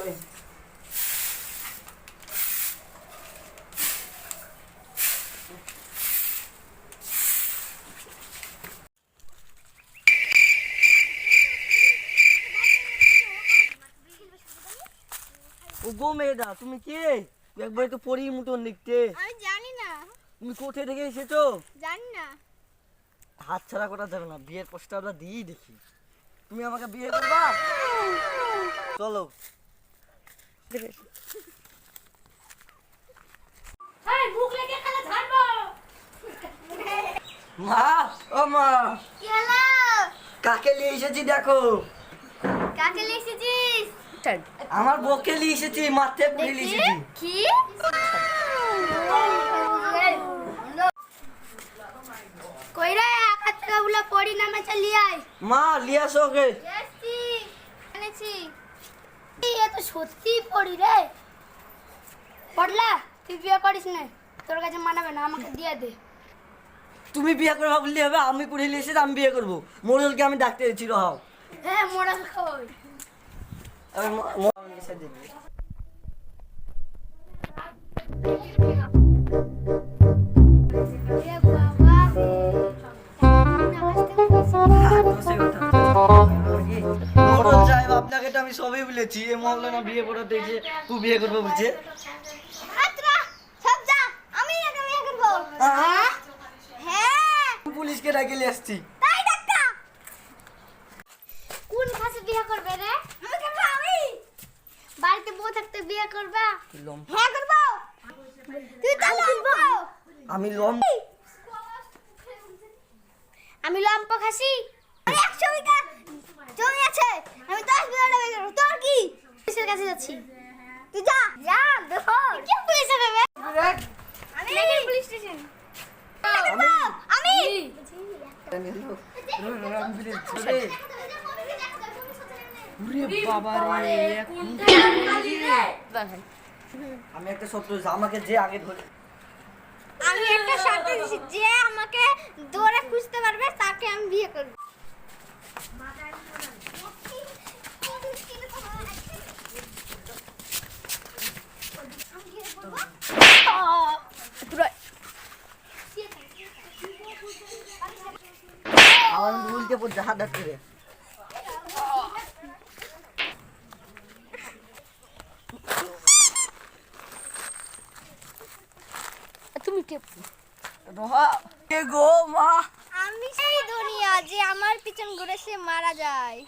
হবে। ও গো মেয়েদা, তুমি কে? একবারে তো পরীর মতন দেখতে। আমি জানি না। তুমি কোথায় থেকে এসেছো? জানি না। হাত ছাড়া করা যাবে না, বিয়ের প্রস্তাবটা দিয়েই দেখি। তুমি আমাকে বিয়ে করবা? চলো। এই মুখ লেগে খেলা ঝাড়বো। মা, ও মা, কি হলো? কাকে নিয়ে এসেছি দেখো। কাকে লিখেছিস? আমার বউকে নিয়ে এসেছি, মাঠে পুড়ে নিয়ে এসেছি। কি? কই রে আকাশটা গুলো পড়ি নামে চলি আয়। মা নিয়ে আসো ওকে। এসছি। এনেছি। এই তো সত্যি পড়ি রে। পড়লা? তুই বিয়ে করিস না। তোর কাছে মানাবে না, আমাকে দিয়ে দে। তুমি বিয়ে করবা বললে হবে? আমি পুড়ে নিয়ে এসেছি, আমি বিয়ে করবো। মোড়লকে আমি ডাকতে ছিল হাও। হ্যাঁ মোড়াল কই? এ বাবা রে। মোড়ল সাহেব, আপনাকে তো আমি সবই বলেছি। এ মহল্লা না বিয়ে করাতে এসে তুই বিয়ে করবো বলছে। আত্রা সব যা, আমি একা বিয়ে করব। আহা! হ্যাঁ পুলিশকে ডাকে নিয়ে আসছি। তাই ডাক্তার। কোন ফাঁসে বিয়ে করবে রে? আমি করব। আমি বাড়িতে বউ থাকতে বিয়ে করবা? হ্যাঁ করব। তুই তো লম্প। আমি লম আমি লম্প খাসি। 100 বিঘা জমি আছে, আমি 10 বিঘা বিয়ে করব। তোর কি? পুলিশের কাছে যাচ্ছি। তুই যা যা দেখো কি পুলিশ হবে বে? আমি পুলিশ স্টেশন। আমি আমি একটা সত্য, আমাকে যে আগে ধরে আমি একটা শর্ত দিছি, যে আমাকে দৌড়ে খুঁজতে পারবে তাকে আমি বিয়ে করব। আমার উল্টে পড়ছে হাত হাত করে। তুমি কে? রোহা কে গো মা? আমি সেই দুনিয়া যে আমার পিছন ঘুরে সে মারা যায়।